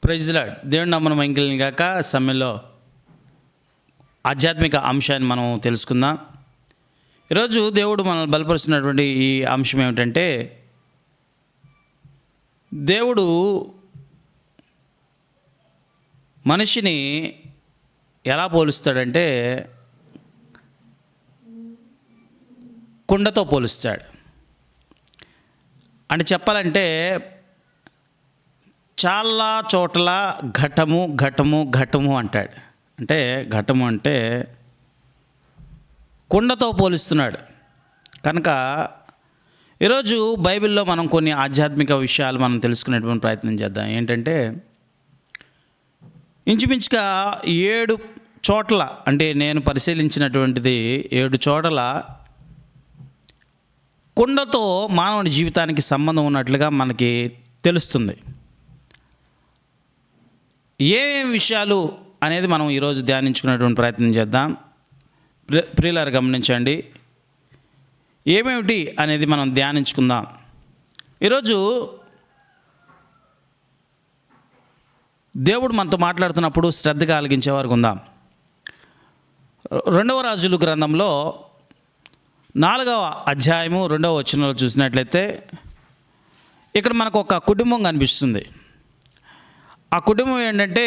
Praise lord. దేవుని నామమున మహిమ గాక. సమయంలో ఆధ్యాత్మిక అంశాన్ని మనం తెలుసుకుందాం. ఈరోజు దేవుడు మనల్ని బలపరుస్తున్నటువంటి ఈ అంశం ఏమిటంటే, దేవుడు మనిషిని ఎలా పోలుస్తాడంటే కుండతో పోలుస్తాడు. అంటే చెప్పాలంటే చాలా చోట్ల ఘటము ఘటము ఘటము అంటాడు. అంటే ఘటము అంటే కుండతో పోలుస్తున్నాడు. కనుక ఈరోజు బైబిల్లో మనం కొన్ని ఆధ్యాత్మిక విషయాలు మనం తెలుసుకునేటువంటి ప్రయత్నం చేద్దాం. ఏంటంటే ఇంచుమించుగా 7 చోట్ల, అంటే నేను పరిశీలించినటువంటిది 7 చోట్ల కుండతో మానవుని జీవితానికి సంబంధం ఉన్నట్లుగా మనకి తెలుస్తుంది. ఏమేమి విషయాలు అనేది మనం ఈరోజు ధ్యానించుకునేటువంటి ప్రయత్నం చేద్దాం. ప్రియులారా గమనించండి, ఏమేమిటి అనేది మనం ధ్యానించుకుందాం. ఈరోజు దేవుడు మనతో మాట్లాడుతున్నప్పుడు శ్రద్ధగా ఆలకించేవారు ఉందాం. 2వ రాజుల గ్రంథంలో 4వ అధ్యాయము 2వ వచనంలో చూసినట్లయితే ఇక్కడ మనకు ఒక కుటుంబం కనిపిస్తుంది. ఆ కుటుంబం ఏంటంటే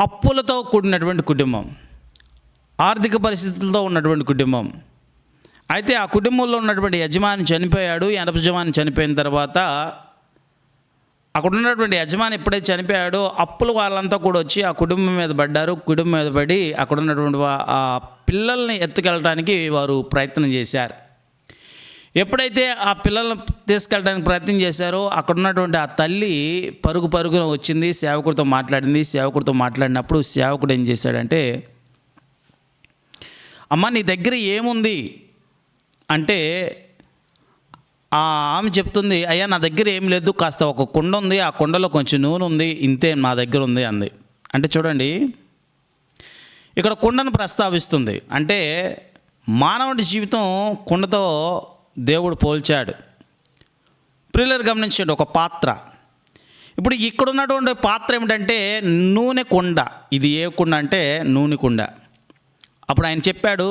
అప్పులతో కూడినటువంటి కుటుంబం, ఆర్థిక పరిస్థితులతో ఉన్నటువంటి కుటుంబం. అయితే ఆ కుటుంబంలో ఉన్నటువంటి యజమాని చనిపోయాడు. యజమాని చనిపోయిన తర్వాత అక్కడ ఉన్నటువంటి యజమాని ఎప్పుడైతే చనిపోయాడో అప్పుల వాళ్ళంతా కూడా వచ్చి ఆ కుటుంబం మీద పడ్డారు. కుటుంబం మీద పడి అక్కడ ఉన్నటువంటి ఆ పిల్లల్ని ఎత్తుకెళ్ళడానికి వారు ప్రయత్నం చేశారు. ఎప్పుడైతే ఆ పిల్లలను తీసుకెళ్ళడానికి ప్రయత్నం చేశారో అక్కడ ఉన్నటువంటి ఆ తల్లి పరుగున వచ్చింది, సేవకుడితో మాట్లాడింది. సేవకుడితో మాట్లాడినప్పుడు సేవకుడు ఏం చేశాడంటే, అమ్మ నీ దగ్గర ఏముంది అంటే ఆమె చెప్తుంది, అయ్యా నా దగ్గర ఏం లేదు, కాస్త ఒక కుండ ఉంది, ఆ కుండలో కొంచెం నూనె ఉంది, ఇంతే నా దగ్గర ఉంది అంది. అంటే చూడండి, ఇక్కడ కుండను ప్రస్తావిస్తుంది. అంటే మానవుడి జీవితం కుండతో దేవుడు పోల్చాడు. ప్రియులారా గమనించండి, ఒక పాత్ర. ఇప్పుడు ఇక్కడ ఉన్నటువంటి పాత్ర ఏమిటంటే నూనె కుండ. ఇది ఏ కుండ అంటే నూనె కుండ. అప్పుడు ఆయన చెప్పాడు,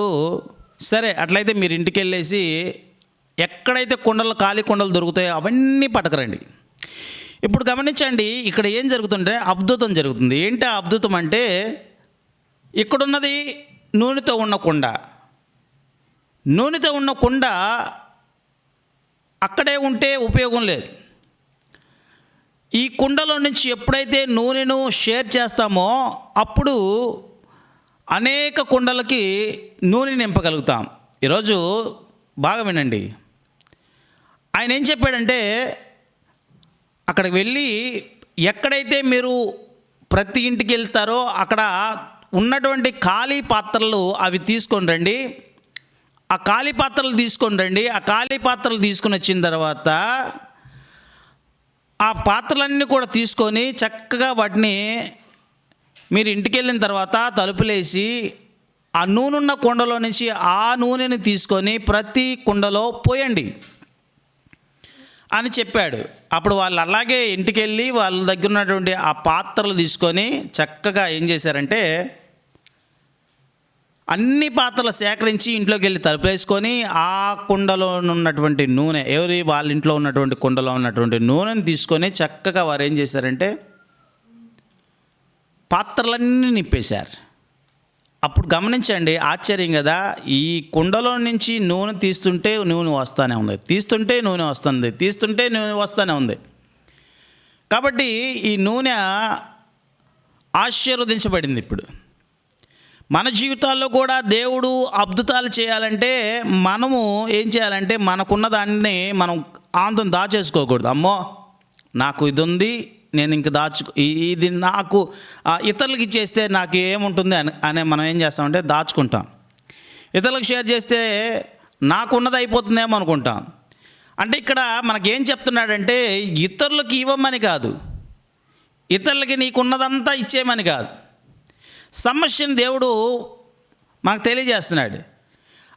సరే అట్లయితే మీరు ఇంటికి వెళ్ళేసి ఎక్కడైతే కుండలు ఖాళీ కుండలు దొరుకుతాయో అవన్నీ పట్టుకురండి. ఇప్పుడు గమనించండి, ఇక్కడ ఏం జరుగుతుంటే అద్భుతం జరుగుతుంది. ఏంటి ఆ అద్భుతం అంటే, ఇక్కడున్నది నూనెతో ఉన్న కుండ. నూనెతో ఉన్న కుండ అక్కడే ఉంటే ఉపయోగం లేదు. ఈ కుండలో నుంచి ఎప్పుడైతే నూనెను షేర్ చేస్తామో అప్పుడు అనేక కుండలకి నూనె నింపగలుగుతాం. ఈరోజు బాగా వినండి, ఆయన ఏం చెప్పాడంటే, అక్కడికి వెళ్ళి ఎక్కడైతే మీరు ప్రతి ఇంటికి వెళ్తారో అక్కడ ఉన్నటువంటి ఖాళీ పాత్రలు అవి తీసుకొని రండి. ఆ ఖాళీ పాత్రలు తీసుకొని రండి. ఆ ఖాళీ పాత్రలు తీసుకొని వచ్చిన తర్వాత ఆ పాత్రలన్నీ కూడా తీసుకొని చక్కగా వాటిని మీరు ఇంటికి వెళ్ళిన తర్వాత తలుపులేసి ఆ నూనె ఉన్న కుండలో నుంచి ఆ నూనెని తీసుకొని ప్రతి కుండలో పోయండి అని చెప్పాడు. అప్పుడు వాళ్ళు అలాగే ఇంటికి వెళ్ళి వాళ్ళ దగ్గర ఉన్నటువంటి ఆ పాత్రలు తీసుకొని చక్కగా ఏం చేశారంటే అన్ని పాత్రలు సేకరించి ఇంట్లోకి వెళ్ళి తలుపేసుకొని ఆ కుండలో ఉన్నటువంటి నూనె, వాళ్ళ ఇంట్లో ఉన్నటువంటి కుండలో ఉన్నటువంటి నూనెని తీసుకొని చక్కగా వారు ఏం చేశారంటే పాత్రలన్నీ నింపేశారు. అప్పుడు గమనించండి, ఆశ్చర్యం కదా, ఈ కుండలో నుంచి నూనె తీస్తుంటే నూనె వస్తూనే ఉంది, తీస్తుంటే నూనె వస్తుంది, తీస్తుంటే నూనె వస్తూనే ఉంది. కాబట్టి ఈ నూనె ఆశీర్వదించబడింది. ఇప్పుడు మన జీవితాల్లో కూడా దేవుడు అద్భుతాలు చేయాలంటే మనము ఏం చేయాలంటే మనకున్న దాన్ని మనం ఆందోళన దాచేసుకోకూడదు. అమ్మో నాకు ఇది ఉంది, నేను ఇంక ఇది నాకు ఇతరులకి ఇచ్చేస్తే నాకు ఏముంటుంది అనే మనం ఏం చేస్తామంటే దాచుకుంటాం. ఇతరులకు షేర్ చేస్తే నాకున్నది అయిపోతుందేమో అనుకుంటాం. అంటే ఇక్కడ మనకేం చెప్తున్నాడంటే ఇతరులకి ఇవ్వమని కాదు, ఇతరులకి నీకున్నదంతా ఇచ్చేయమని కాదు. సమస్యను దేవుడు మనకు తెలియజేస్తున్నాడు.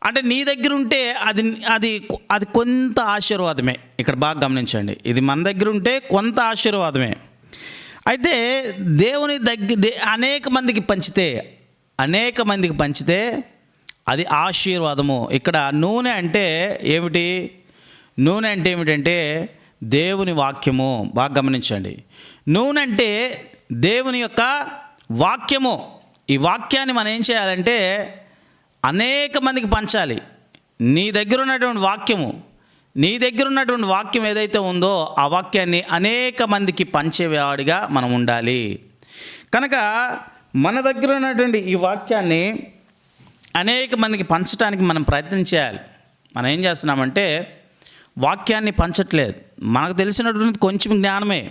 అంటే నీ దగ్గర ఉంటే అది అది అది కొంత ఆశీర్వాదమే. ఇక్కడ బాగా గమనించండి, ఇది మన దగ్గర ఉంటే కొంత ఆశీర్వాదమే. అయితే దేవుని అనేక మందికి పంచితే అది ఆశీర్వాదము. ఇక్కడ నూనె అంటే ఏమిటి? నూనె అంటే ఏమిటంటే దేవుని వాక్యము. బాగా గమనించండి, నూనె అంటే దేవుని యొక్క వాక్యము. ఈ వాక్యాన్ని మనం ఏం చేయాలంటే అనేక మందికి పంచాలి. నీ దగ్గర ఉన్నటువంటి వాక్యం ఏదైతే ఉందో ఆ వాక్యాన్ని అనేక మందికి పంచేవాడిగా మనం ఉండాలి. కనుక మన దగ్గర ఉన్నటువంటి ఈ వాక్యాన్ని అనేక మందికి పంచడానికి మనం ప్రయత్నం చేయాలి. మనం ఏం చేస్తున్నామంటే వాక్యాన్ని పంచట్లేదు. మనకు తెలిసినటువంటి కొంచెం జ్ఞానమే.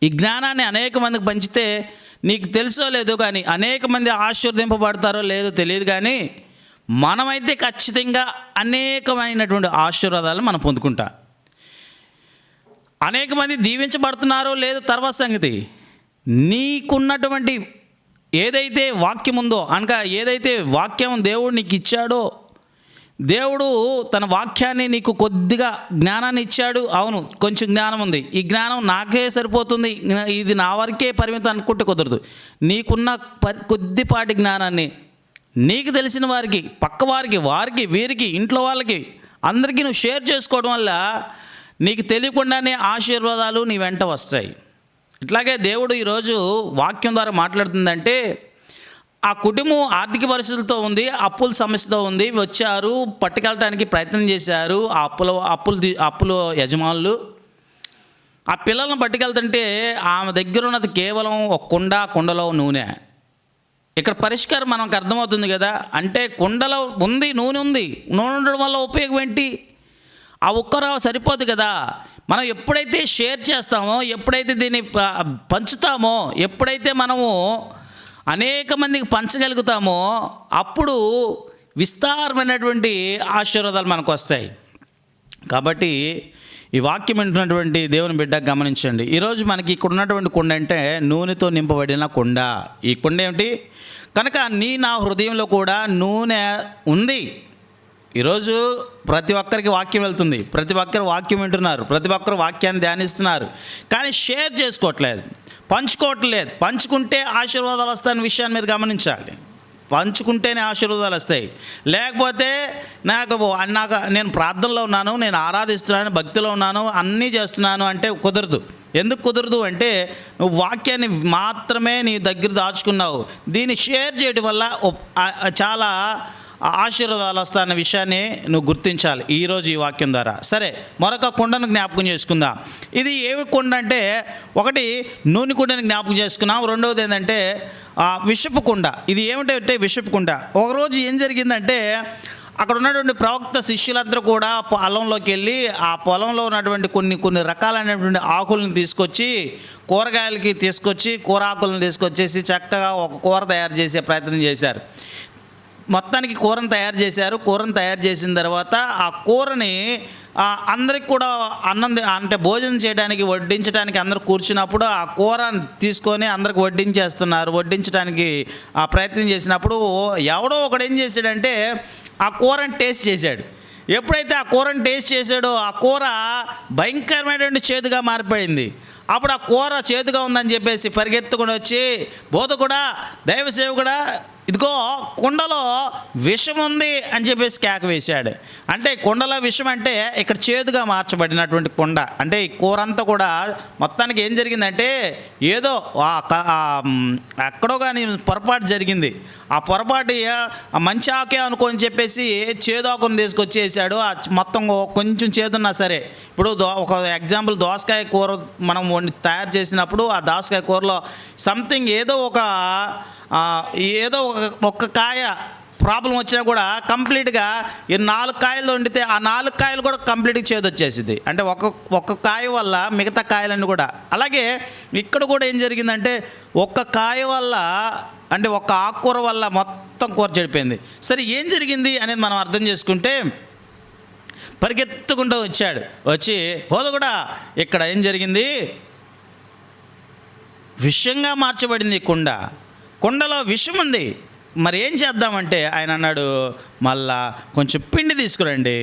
ఈ జ్ఞానాన్ని అనేక మందికి పంచితే నీకు తెలుసో లేదో కానీ అనేక మంది ఆశీర్వదింపబడతారో లేదో తెలియదు, కానీ మనమైతే ఖచ్చితంగా అనేకమైనటువంటి ఆశీర్వాదాలు మనం పొందుకుంటాం. అనేక మంది దీవించబడుతున్నారో లేదో తర్వాత సంగతి. నీకున్నటువంటి ఏదైతే వాక్యం ఉందో, అనగా ఏదైతే వాక్యం దేవుడు నీకు ఇచ్చాడో, దేవుడు తన వాక్యాన్ని నీకు కొద్దిగా జ్ఞానాన్ని ఇచ్చాడు. అవును, కొంచెం జ్ఞానం ఉంది, ఈ జ్ఞానం నాకే సరిపోతుంది, ఇది నా వరకే పరిమితం అనుకుంటే కుదరదు. నీకున్న కొద్దిపాటి జ్ఞానాన్ని నీకు తెలిసిన వారికి, పక్కవారికి, వీరికి, ఇంట్లో వాళ్ళకి, అందరికీ నువ్వు షేర్ చేసుకోవడం వల్ల నీకు తెలియకుండానే ఆశీర్వాదాలు నీ వెంట వస్తాయి. ఇట్లాగే దేవుడు ఈరోజు వాక్యం ద్వారా మాట్లాడుతుందంటే, ఆ కుటుంబం ఆర్థిక పరిస్థితులతో ఉంది, అప్పుల సమస్యతో ఉంది, వచ్చారు, పట్టుకెళ్ళటానికి ప్రయత్నం చేశారు ఆ అప్పుల యజమానులు. ఆ పిల్లలను పట్టుకెళ్తుంటే ఆమె దగ్గర ఉన్నది కేవలం ఒక కుండలో నూనె. ఇక్కడ పరిష్కారం మనకు అర్థమవుతుంది కదా. అంటే కుండలో ఉంది, నూనె ఉండడం వల్ల ఉపయోగం ఏంటి? ఆ ఒక్కరావు సరిపోదు కదా. మనం ఎప్పుడైతే షేర్ చేస్తామో, ఎప్పుడైతే దీన్ని పంచుతామో, ఎప్పుడైతే మనము అనేక మందికి పంచగలుగుతామో అప్పుడు విస్తారమైనటువంటి ఆశీర్వాదాలు మనకు వస్తాయి. కాబట్టి ఈ వాక్యం వింటున్నటువంటి దేవుని బిడ్డ గమనించండి. ఈరోజు మనకి ఇక్కడ ఉన్నటువంటి కుండ అంటే నూనెతో నింపబడిన కుండ. ఈ కుండ ఏమిటి? కనుక నా హృదయంలో కూడా నూనె ఉంది. ఈరోజు ప్రతి ఒక్కరికి వాక్యం వెళ్తుంది, ప్రతి ఒక్కరు వాక్యం వింటున్నారు, ప్రతి ఒక్కరు వాక్యాన్ని ధ్యానిస్తున్నారు, కానీ షేర్ చేసుకోవట్లేదు, పంచుకోవట్లేదు. పంచుకుంటే ఆశీర్వాదాలు వస్తాయనే విషయాన్ని మీరు గమనించాలి. పంచుకుంటేనే ఆశీర్వాదాలు వస్తాయి. లేకపోతే నేను ప్రార్థనలో ఉన్నాను, నేను ఆరాధిస్తున్నాను, భక్తిలో ఉన్నాను, అన్నీ చేస్తున్నాను అంటే కుదరదు. ఎందుకు కుదరదు అంటే నువ్వు వాక్యాన్ని మాత్రమే నీ దగ్గర దాచుకున్నావు. దీన్ని షేర్ చేయడం వల్ల చాలా ఆశీర్వాదాలు వస్తాయన్న విషయాన్ని నువ్వు గుర్తించాలి ఈరోజు ఈ వాక్యం ద్వారా. సరే, మరొక కుండను జ్ఞాపకం చేసుకుందాం. ఇది ఏమి కుండ అంటే, ఒకటి నూనె కుండని జ్ఞాపకం చేసుకున్నాం, రెండవది ఏంటంటే విషపు కుండ. ఇది ఏమిటంటే విషపు కుండ. ఒకరోజు ఏం జరిగిందంటే, అక్కడ ఉన్నటువంటి ప్రవక్త శిష్యులందరూ కూడా పొలంలోకి వెళ్ళి ఆ పొలంలో ఉన్నటువంటి కొన్ని రకాలైనటువంటి ఆకులను తీసుకొచ్చి, కూరగాయలకి తీసుకొచ్చి, కూర ఆకులను తీసుకొచ్చేసి చక్కగా ఒక కూర తయారు చేసే ప్రయత్నం చేశారు. మొత్తానికి కూరను తయారు చేశారు. కూరను తయారు చేసిన తర్వాత ఆ కూరని అందరికి కూడా అంటే భోజనం చేయడానికి, వడ్డించడానికి అందరూ కూర్చున్నప్పుడు ఆ కూర తీసుకొని అందరికి వడ్డించడానికి ఆ ప్రయత్నం చేసినప్పుడు ఎవడో ఒకడు ఏం చేశాడంటే ఆ కూరని టేస్ట్ చేశాడు. ఎప్పుడైతే ఆ కూరని టేస్ట్ చేశాడో ఆ కూర భయంకరమైనటువంటి చేదుగా మారిపోయింది. అప్పుడు ఆ కూర చేదుగా ఉందని చెప్పేసి పరిగెత్తుకుని వచ్చి, బోధకుడా, దైవ సేవకుడా, ఇదిగో కుండలో విషం ఉంది అని చెప్పేసి కేక వేశాడు. అంటే కుండలో విషం అంటే ఇక్కడ చేదుగా మార్చబడినటువంటి కుండ. అంటే ఈ కూర అంతా కూడా మొత్తానికి ఏం జరిగిందంటే ఏదో ఎక్కడో కానీ పొరపాటు జరిగింది. ఆ పొరపాటు మంచి ఆకే అనుకోని చెప్పేసి చేదాకుని తీసుకొచ్చేసాడు. మొత్తం కొంచెం చేదున్నా సరే, ఇప్పుడు ఒక ఎగ్జాంపుల్ దోసకాయ కూర మనం తయారు చేసినప్పుడు ఆ దోసకాయ కూరలో సంథింగ్ ఏదో ఒక కాయ ప్రాబ్లం వచ్చినా కూడా కంప్లీట్గా ఈ 4 కాయలు వండితే ఆ 4 కాయలు కూడా కంప్లీట్గా చేదొచ్చేసింది. అంటే ఒక్క కాయ వల్ల మిగతా కాయలన్నీ కూడా. అలాగే ఇక్కడ కూడా ఏం జరిగిందంటే ఒక్క కాయ వల్ల, అంటే ఒక్క ఆకుకూర వల్ల మొత్తం కూర చెడిపోయింది. సరే, ఏం జరిగింది అనేది మనం అర్థం చేసుకుంటే, పరిగెత్తుకుంటూ వచ్చి బోధకుడా, ఇక్కడ ఏం జరిగింది? విషంగా మార్చబడింది కుండలో విషం ఉంది. మరి ఏం చేద్దామంటే ఆయన అన్నాడు, మళ్ళా కొంచెం పిండి తీసుకురండి,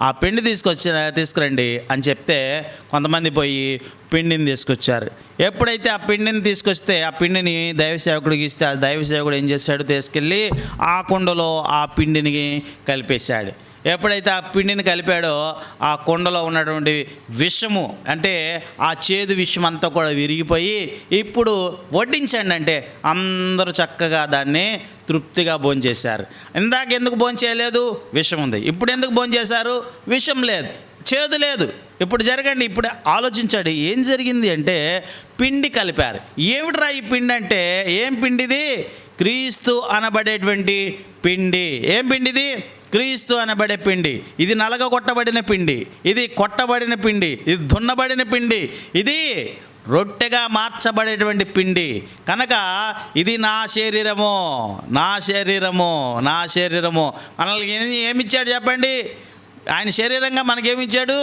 ఆ పిండి తీసుకురండి అని చెప్తే కొంతమంది పోయి పిండిని తీసుకొచ్చారు. ఎప్పుడైతే ఆ పిండిని తీసుకొస్తే ఆ పిండిని దైవసేవకుడికి ఇస్తే ఆ దైవసేవకుడు ఏం చేశాడు, తీసుకెళ్ళి ఆ కుండలో ఆ పిండిని కలిపేశాడు. ఎప్పుడైతే ఆ పిండిని కలిపాడో ఆ కుండలో ఉన్నటువంటి విషము, అంటే ఆ చేదు విషం అంతా కూడా విరిగిపోయి ఇప్పుడు వడ్డించండి అంటే అందరూ చక్కగా దాన్ని తృప్తిగా భోంచేశారు. ఇందాక ఎందుకు భోంచేయలేదు? విషం ఉంది. ఇప్పుడు ఎందుకు భోంచేశారు? విషం లేదు, చేదు లేదు. ఇప్పుడు జరగండి, ఇప్పుడు ఆలోచించాడు ఏం జరిగింది అంటే పిండి కలిపారు. ఏమిట్రా ఈ పిండి అంటే, ఏం పిండిది? క్రీస్తు అనబడేటువంటి పిండి. ఏం పిండిది? క్రీస్తు అనబడే పిండి. ఇది నలగ కొట్టబడిన పిండి, ఇది కొట్టబడిన పిండి, ఇది దున్నబడిన పిండి, ఇది రొట్టెగా మార్చబడేటువంటి పిండి. కనుక ఇది నా శరీరము, నా శరీరము, నా శరీరము. మనల్ని ఏమిచ్చాడు చెప్పండి? ఆయన శరీరంగా మనకేమిచ్చాడు?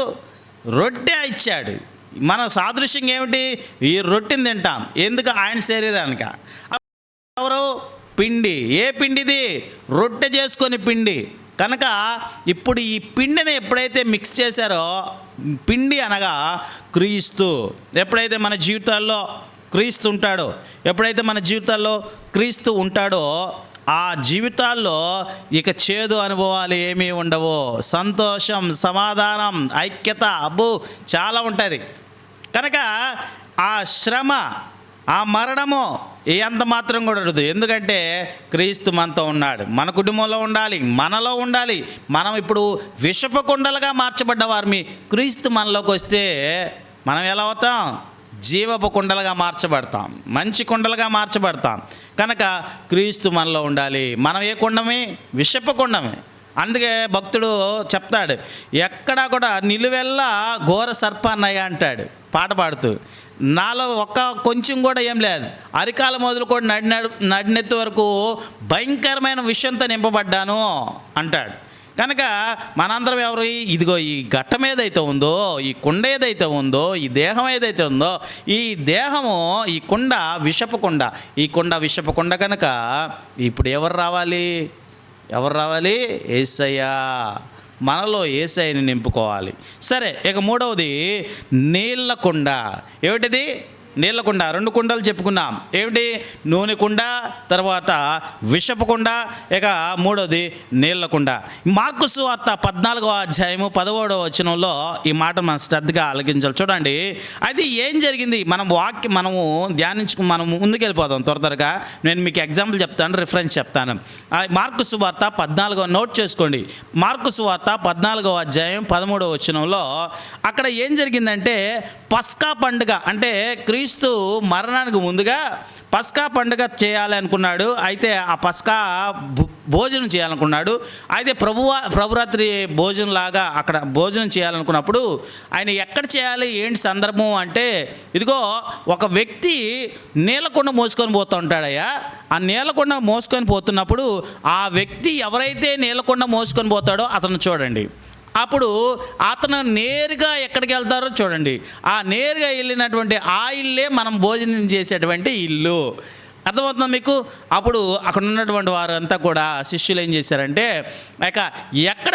రొట్టె ఇచ్చాడు. మన సాదృశ్యంగా ఏమిటి? ఈ రొట్టెని తింటాం. ఎందుకు? ఆయన శరీరానికి. ఎవరు? పిండి. ఏ పిండిది? రొట్టె చేసుకొని పిండి. కనుక ఇప్పుడు ఈ పిండిని ఎప్పుడైతే మిక్స్ చేశారో, పిండి అనగా క్రీస్తు. ఎప్పుడైతే మన జీవితాల్లో క్రీస్తు ఉంటాడో, ఎప్పుడైతే మన జీవితాల్లో క్రీస్తు ఉంటాడో ఆ జీవితాల్లో ఇక చేదు అనుభవాలు ఏమీ ఉండవు. సంతోషం, సమాధానం, ఐక్యత, అబ్బో చాలా ఉంటుంది. కనుక ఆ శ్రమ, ఆ మరణము ఎంత మాత్రం కూడా ఉండదు. ఎందుకంటే క్రీస్తు మనతో ఉన్నాడు. మన కుటుంబంలో ఉండాలి, మనలో ఉండాలి. మనం ఇప్పుడు విషపు కుండలుగా మార్చబడ్డవారు. క్రీస్తు మనలోకి వస్తే మనం ఎలా అవుతాం? జీవపు కుండలుగా మార్చబడతాం, మంచి కుండలుగా మార్చబడతాం. కనుక క్రీస్తు మనలో ఉండాలి. మనం ఏ కుండమే? విషపు కుండమే. అందుకే భక్తుడు చెప్తాడు, ఎక్కడా కూడా నిలువెల్లా ఘోర సర్పాన్నయ్య అంటాడు పాట పాడుతూ. నాలో ఒక్క కొంచెం కూడా ఏం లేదు, అరికాల మొదలుకొని నడినెత్తి వరకు భయంకరమైన విషయంతో నింపబడ్డాను అంటాడు. కనుక మనందరం ఎవరు? ఇదిగో ఈ ఘట్టం ఏదైతే ఉందో, ఈ కుండ ఏదైతే ఉందో, ఈ దేహం ఏదైతే ఉందో, ఈ దేహము, ఈ కుండ విషపు కుండ. ఈ కుండ విషపు కుండ. కనుక ఇప్పుడు ఎవరు రావాలి? ఎవరు రావాలి? యేసయ్య. మనలో యేసయ్యని నింపుకోవాలి. సరే, ఇక మూడవది నీళ్ళ కుండ. ఏమిటిది? నీళ్ళ కుండ. రెండు కుండలు చెప్పుకున్నాం. ఏమిటి? నూనె కుండ, తర్వాత విషపు కుండ, ఇక మూడోది నీళ్ళ కుండ. మార్కు సువార్త 14వ అధ్యాయము 11వ వచనంలో ఈ మాట మనం శ్రద్ధగా ఆలకించాలి. చూడండి, అది ఏం జరిగింది? మనము మనము ముందుకెళ్ళిపోతాం త్వరగా. నేను మీకు ఎగ్జాంపుల్ చెప్తాను, రిఫరెన్స్ చెప్తాను. మార్కు సువార్త 14వ, నోట్ చేసుకోండి. మార్కు సువార్త 14వ అధ్యాయం 13వ వచనంలో అక్కడ ఏం జరిగిందంటే పస్కా పండుగ, అంటే క్రీస్తు మరణానికి ముందుగా పస్కా పండుగ చేయాలి అనుకున్నాడు. అయితే ఆ పస్కా భోజనం చేయాలనుకున్నాడు. అయితే ప్రభురాత్రి భోజనం లాగా అక్కడ భోజనం చేయాలనుకున్నప్పుడు ఆయన ఎక్కడ చేయాలి, ఏంటి సందర్భం అంటే, ఇదిగో ఒక వ్యక్తి నీళ్ళకుండ మోసుకొని పోతూ ఉంటాడయ్యా. ఆ నీళ్ళకుండ మోసుకొని పోతున్నప్పుడు ఆ వ్యక్తి ఎవరైతే నీళ్ళకుండ మోసుకొని పోతాడో అతను చూడండి. అప్పుడు అతను నేరుగా ఎక్కడికి వెళ్తారో చూడండి. ఆ నేరుగా వెళ్ళినటువంటి ఆ ఇల్లే మనం భోజనం చేసేటువంటి ఇల్లు. అర్థమవుతుందా మీకు? అప్పుడు అక్కడ ఉన్నటువంటి వారు అంతా కూడా శిష్యులు ఏం చేశారంటే, ఎక్కడ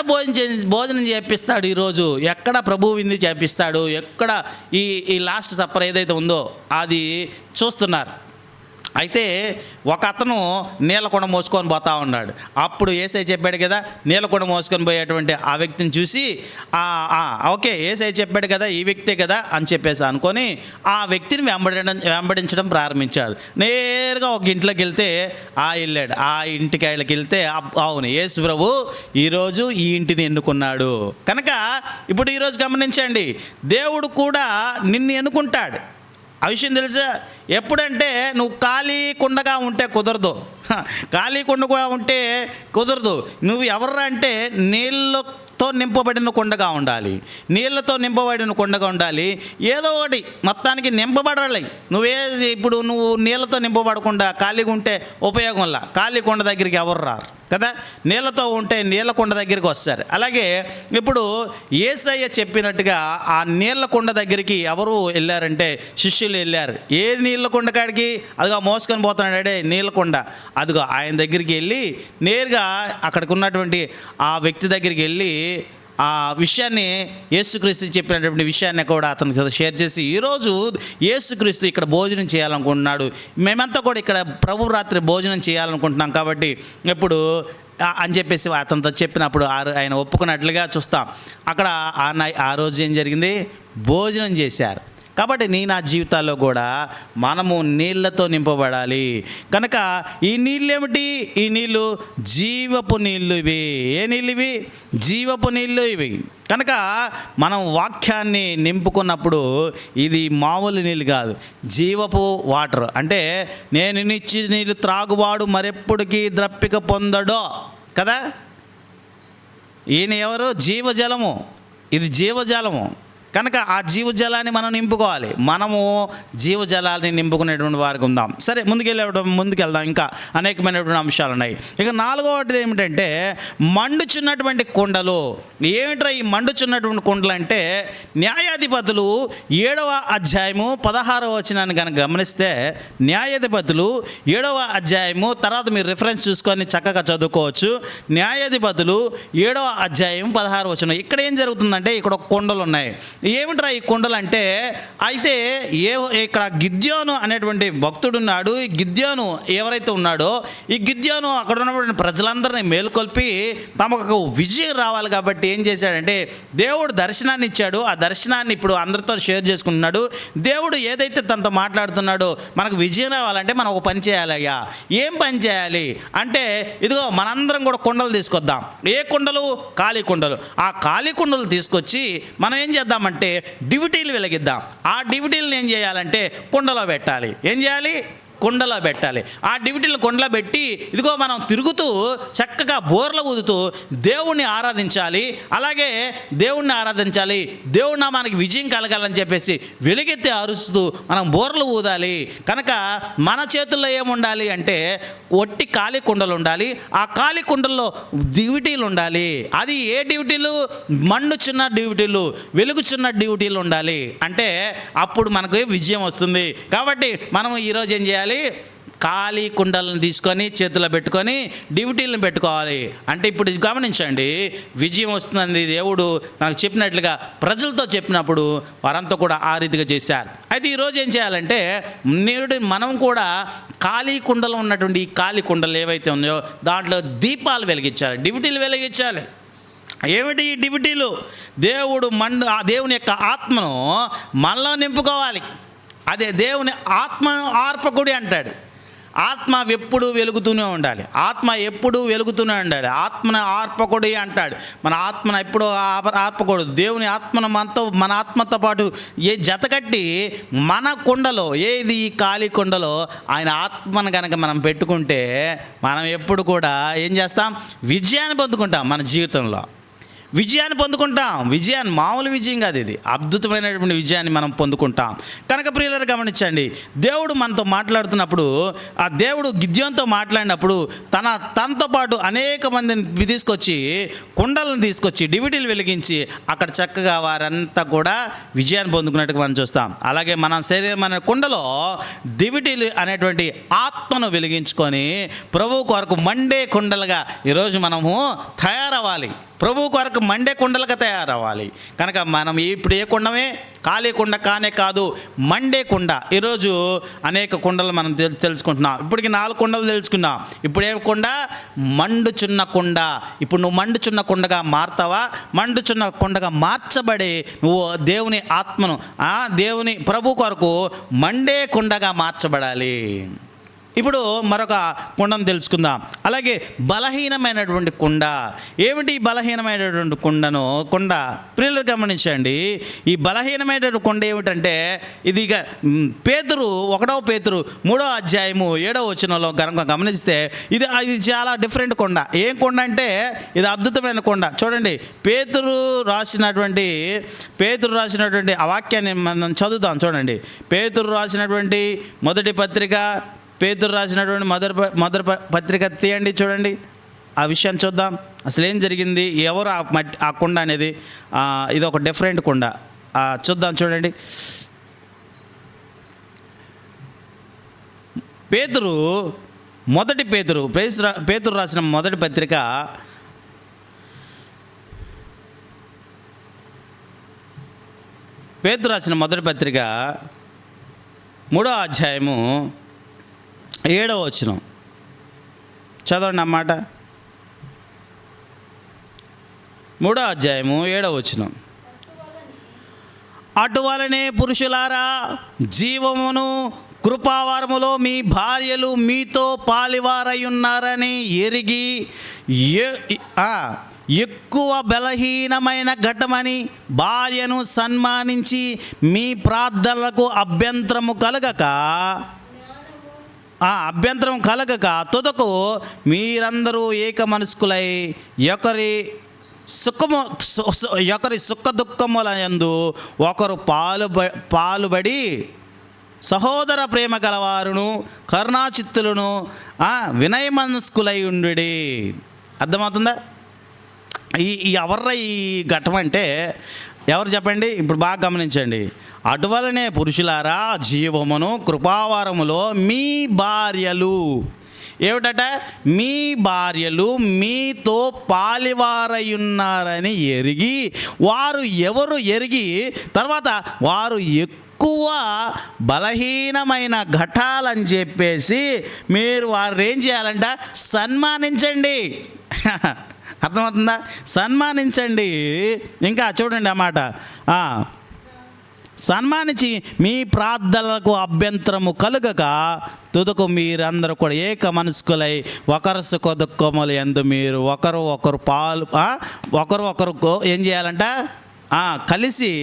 భోజనం చేపిస్తాడు ఈరోజు, ఎక్కడ ప్రభువు విందు చేపిస్తాడు, ఎక్కడ ఈ లాస్ట్ సప్పర్ ఏదైతే ఉందో అది చూస్తున్నారు. అయితే ఒక అతను నీళ్ళకుండ మోసుకొని పోతా ఉన్నాడు. అప్పుడు యేసయ్య చెప్పాడు కదా, నీళ్ళకుండ మోసుకొని పోయేటువంటి ఆ వ్యక్తిని చూసి ఓకే యేసయ్య చెప్పాడు కదా, ఈ వ్యక్తే కదా అని చెప్పేసి అనుకొని ఆ వ్యక్తిని వెంబడించడం ప్రారంభించాడు. నేరుగా ఒక ఇంట్లోకి వెళ్తే వెళ్ళాడు. ఆ ఇంటికి ఆయనకి వెళ్తే అవును, యేసు ప్రభు ఈరోజు ఈ ఇంటిని ఎన్నుకున్నాడు. కనుక ఇప్పుడు ఈరోజు గమనించండి, దేవుడు కూడా నిన్ను ఎన్నుకుంటాడు. ఆ విషయం తెలుసా? ఎప్పుడంటే నువ్వు ఖాళీ కుండగా ఉంటే కుదరదు. ఖాళీ కుండగా ఉంటే కుదరదు. నువ్వు ఎవర్రా అంటే నీళ్ళతో నింపబడిన కుండగా ఉండాలి. నీళ్ళతో నింపబడిన కుండగా ఉండాలి. ఏదో ఒకటి మొత్తానికి నింపబడాలి. ఇప్పుడు నువ్వు నీళ్ళతో నింపబడకుండా ఖాళీగా ఉంటే ఉపయోగంలా. ఖాళీ కుండ దగ్గరికి ఎవరు రారు కదా. నీళ్ళతో ఉంటే నీళ్ళ కుండ దగ్గరికి వస్తారు. అలాగే ఇప్పుడు యేసయ్య చెప్పినట్టుగా ఆ నీళ్ళ కుండ దగ్గరికి ఎవరు వెళ్ళారంటే శిష్యులు వెళ్ళారు. ఏ నీళ్ళ కుండ కాడికి? అదిగా మోసుకొని పోతున్నాడే నీళ్ళ కుండ. అదిగో ఆయన దగ్గరికి వెళ్ళి నేరుగా అక్కడికి ఉన్నటువంటి ఆ వ్యక్తి దగ్గరికి వెళ్ళి ఆ విషయాన్ని, యేసుక్రీస్తు చెప్పినటువంటి విషయాన్ని కూడా అతనికి షేర్ చేసి, ఈరోజు యేసుక్రీస్తు ఇక్కడ భోజనం చేయాలనుకుంటున్నాడు, మేమంతా కూడా ఇక్కడ ప్రభు రాత్రి భోజనం చేయాలనుకుంటున్నాం కాబట్టి ఇప్పుడు అని చెప్పేసి అతనితో చెప్పినప్పుడు ఆయన ఒప్పుకున్నట్లుగా చూస్తాం. అక్కడ ఆ రోజు ఏం జరిగింది, భోజనం చేశారు. కాబట్టి నా జీవితాల్లో కూడా మనము నీళ్ళతో నింపబడాలి. కనుక ఈ నీళ్ళు ఏమిటి? ఈ నీళ్ళు జీవపు నీళ్ళు ఇవి. ఏ నీళ్ళు ఇవి? జీవపు నీళ్ళు ఇవి. కనుక మనం వాక్యాన్ని నింపుకున్నప్పుడు ఇది మామూలు నీళ్ళు కాదు, జీవపు వాటర్. అంటే నేను నిచ్చి నీళ్ళు త్రాగువాడు మరెప్పటికీ ద్రప్పిక పొందడో కదా. ఈయన ఎవరు? జీవజలము. ఇది జీవజలము. కనుక ఆ జీవజలాన్ని మనం నింపుకోవాలి. మనము జీవజలాన్ని నింపుకునేటువంటి వారికి ఉందాం. సరే, ముందుకెళ్దాం. ఇంకా అనేకమైనటువంటి అంశాలు ఉన్నాయి. ఇక 4వది ఏమిటంటే మండుచున్నటువంటి కుండలు. ఏమిట్రా ఈ మండుచున్నటువంటి కుండలు అంటే, న్యాయాధిపతులు 7వ అధ్యాయము 16వ వచనాన్ని కనుక గమనిస్తే, న్యాయాధిపతులు 7వ అధ్యాయము, తర్వాత మీరు రిఫరెన్స్ చూసుకొని చక్కగా చదువుకోవచ్చు. న్యాయాధిపతులు 7వ అధ్యాయం 16వ వచనం. ఇక్కడ ఏం జరుగుతుందంటే, ఇక్కడ కుండలు ఉన్నాయి. ఏమిట్రా ఈ కుండలు అంటే, అయితే ఇక్కడ గిద్యోను అనేటువంటి భక్తుడు ఉన్నాడు. ఈ గిద్యోను ఎవరైతే ఉన్నాడో, ఈ గిద్యోను అక్కడ ఉన్నటువంటి ప్రజలందరినీ మేలుకొల్పి తమకు విజయం రావాలి కాబట్టి ఏం చేశాడంటే, దేవుడు దర్శనాన్ని ఇచ్చాడు. ఆ దర్శనాన్ని ఇప్పుడు అందరితో షేర్ చేసుకుంటున్నాడు. దేవుడు ఏదైతే తనతో మాట్లాడుతున్నాడో, మనకు విజయం రావాలంటే మనం ఒక పని చేయాలయ్యా. ఏం పని చేయాలి అంటే, ఇదిగో మనందరం కూడా కుండలు తీసుకొద్దాం. ఏ కుండలు? ఖాళీ కుండలు. ఆ ఖాళీ కుండలు తీసుకొచ్చి మనం ఏం చేద్దామంటే డివిటీలు వెలిగిద్దాం. ఆ డివిటీలను ఏం చేయాలంటే కుండలో పెట్టాలి. ఏం చేయాలి? కుండలో పెట్టాలి. ఆ డివిటీలు కుండలో పెట్టి ఇదిగో మనం తిరుగుతూ చక్కగా బోర్లు ఊదుతూ దేవుణ్ణి ఆరాధించాలి. అలాగే దేవుణ్ణి ఆరాధించాలి, దేవుడి నామానికి విజయం కలగాలని చెప్పేసి వెలుగెత్తి అరుస్తూ మనం బోర్లు ఊదాలి. కనుక మన చేతుల్లో ఏముండాలి అంటే ఒట్టి ఖాళీ కుండలు ఉండాలి. ఆ ఖాళీ కుండల్లో డ్యూటీలు ఉండాలి. అది ఏ డ్యూటీలు? మండుచున్న డ్యూటీలు, వెలుగుచున్న డ్యూటీలు ఉండాలి. అంటే అప్పుడు మనకు విజయం వస్తుంది. కాబట్టి మనం ఈరోజు ఏం చేయాలి? ఖాళీ కుండలను తీసుకొని చేతిలో పెట్టుకొని డ్యూటీలను పెట్టుకోవాలి. అంటే ఇప్పుడు గమనించండి, విజయం వస్తుందని దేవుడు నాకు చెప్పినట్లుగా ప్రజలతో చెప్పినప్పుడు వారంతా కూడా ఆ రీతిగా చేశారు. అయితే ఈరోజు ఏం చేయాలంటే, నేడు మనం కూడా ఖాళీ కుండలు ఉన్నటువంటి ఈ ఖాళీ కుండలు ఏవైతే ఉన్నాయో దాంట్లో దీపాలు వెలిగించాలి, డ్యూటీలు వెలిగించాలి. ఏమిటి ఈ డ్యూటీలు? ఆ దేవుని యొక్క ఆత్మను మనలో నింపుకోవాలి. అదే దేవుని ఆత్మను ఆర్పకుడి అంటాడు. ఆత్మ ఎప్పుడూ వెలుగుతూనే ఉండాలి. ఆత్మ ఎప్పుడూ వెలుగుతూనే ఉండాలి. ఆత్మను ఆర్పకుడి అంటాడు. మన ఆత్మను ఎప్పుడూ ఆర్పకూడదు. దేవుని ఆత్మను మన ఆత్మతో పాటు జతకట్టి మన కుండలో, ఏది ఈ ఖాళీ కుండలో ఆయన ఆత్మను కనుక మనం పెట్టుకుంటే మనం ఎప్పుడు కూడా ఏం చేస్తాం? విజయాన్ని పొందుకుంటాం. మన జీవితంలో విజయాన్ని పొందుకుంటాం. విజయాన్ని మామూలు విజయం కాదు, ఇది అద్భుతమైనటువంటి విజయాన్ని మనం పొందుకుంటాం. కనుక ప్రియులారా గమనించండి, దేవుడు మనతో మాట్లాడుతున్నప్పుడు, ఆ దేవుడు గిద్యోనుతో మాట్లాడినప్పుడు తనతో పాటు అనేక మందిని తీసుకొచ్చి కుండలను తీసుకొచ్చి డివిటీలు వెలిగించి అక్కడ చక్కగా వారంతా కూడా విజయాన్ని పొందుకున్నట్టుగా మనం చూస్తాం. అలాగే మన శరీరం అనే కుండలో డివిటీలు అనేటువంటి ఆత్మను వెలిగించుకొని ప్రభు కొరకు మండే కుండలుగా ఈరోజు మనము తయారవ్వాలి. ప్రభు కొరకు మండే కుండలుగా తయారవ్వాలి. కనుక మనం ఇప్పుడు ఏ కుండమే? ఖాళీ కుండ కానే కాదు, మండే కుండ. ఈరోజు అనేక కుండలు మనం తెలుసుకుంటున్నాం. ఇప్పటికి 4 కుండలు తెలుసుకున్నాం. ఇప్పుడు ఏ కుండ? మండుచున్న కుండ. ఇప్పుడు నువ్వు మండుచున్న కుండగా మారుతావా? మండుచున్న కుండగా మార్చబడి నువ్వు దేవుని ఆత్మను, దేవుని ప్రభు కొరకు మండే కుండగా మార్చబడాలి. ఇప్పుడు మరొక కుండను తెలుసుకుందాం. అలాగే బలహీనమైనటువంటి కుండ. ఏమిటి బలహీనమైనటువంటి కుండ? ప్రియులు గమనించండి, ఈ బలహీనమైనటువంటి కుండ ఏమిటంటే, ఇది పేతురు 1వ పేతురు 3వ అధ్యాయము 7వ వచనంలో కనుక గమనిస్తే ఇది చాలా డిఫరెంట్ కుండ. ఏం కుండ అంటే ఇది అద్భుతమైన కుండ. చూడండి, పేతురు రాసినటువంటి ఆ వాక్యాన్ని మనం చదువుతాం. చూడండి, పేతురు రాసినటువంటి మొదటి పత్రిక, పేతురు రాసినటువంటి మొదటి పత్రిక తీయండి. చూడండి, ఆ విషయాన్ని చూద్దాం. అసలు ఏం జరిగింది, ఎవరు ఆ కుండ అనేది. ఇది ఒక డిఫరెంట్ కుండ. చూద్దాం. చూడండి, పేతురు మొదటి పేతురు రాసిన మొదటి పత్రిక పేతురు రాసిన మొదటి పత్రిక 3వ అధ్యాయము 7వ వచనం చదవండి అన్నమాట. 3వ అధ్యాయము 7వ వచనం. అటువలనే పురుషులారా, జీవమును కృపావరములో మీ భార్యలు మీతో పాలివారయున్నారని ఎరిగి ఎక్కువ బలహీనమైన ఘటమని భార్యను సన్మానించి మీ ప్రార్థనలకు అభ్యంతరం కలగక తుదకు మీరందరూ ఏక మనస్కులై ఒకరి సుఖ దుఃఖములందు ఒకరు పాలుబడి సహోదర ప్రేమ గలవారును కరుణాచిత్తులను వినయమనస్కులై ఉండుడి. అర్థమవుతుందా? ఎవర్రా ఈ ఘటం అంటే ఎవరు చెప్పండి? ఇప్పుడు బాగా గమనించండి. అటువలనే పురుషులారా, జీవమును కృపావరములో మీ భార్యలు, ఏమిటట? మీ భార్యలు మీతో పాలివారయున్నారని ఎరిగి, ఎవరు ఎరిగి తర్వాత వారు ఎక్కువ బలహీనమైన ఘటాలని చెప్పేసి మీరు వారు ఏం చేయాలంట? సన్మానించండి. అర్థమవుతుందా? సన్మానించండి. ఇంకా చూడండి అన్నమాట. సన్మానించి మీ ప్రార్థనలకు అభ్యంతరము కలుగక తుదకు మీరందరూ కూడా ఏక మనస్కులై ఒకరు సుఖ దుఃఖములు యందు మీరు ఒకరు ఏం చేయాలంట? కలిసి